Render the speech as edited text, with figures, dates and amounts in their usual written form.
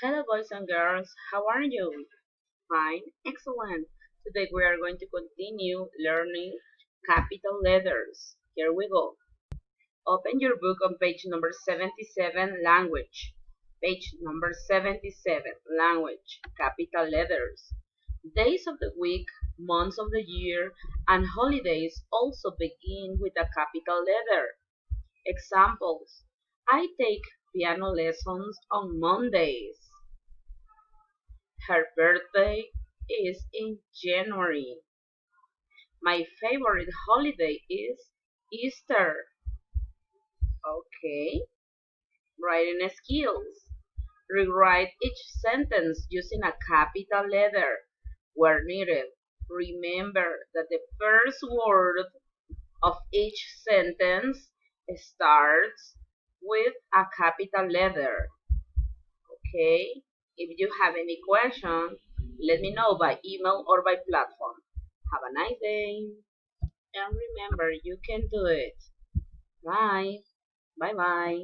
Hello, boys and girls. How are you? Fine, excellent. Today we are going to continue learning capital letters. Here we go. Open your book on page number 77, language. Page number 77, language, capital letters. Days of the week, months of the year, and holidays also begin with a capital letter. Examples: I take piano lessons on Mondays. Her birthday is in January. My favorite holiday is Easter. Okay. Writing skills. Rewrite each sentence using a capital letter where needed. Remember that the first word of each sentence starts with a capital letter. Okay? If you have any questions, let me know by email or by platform. Have a nice day. And remember, you can do it. Bye. Bye bye.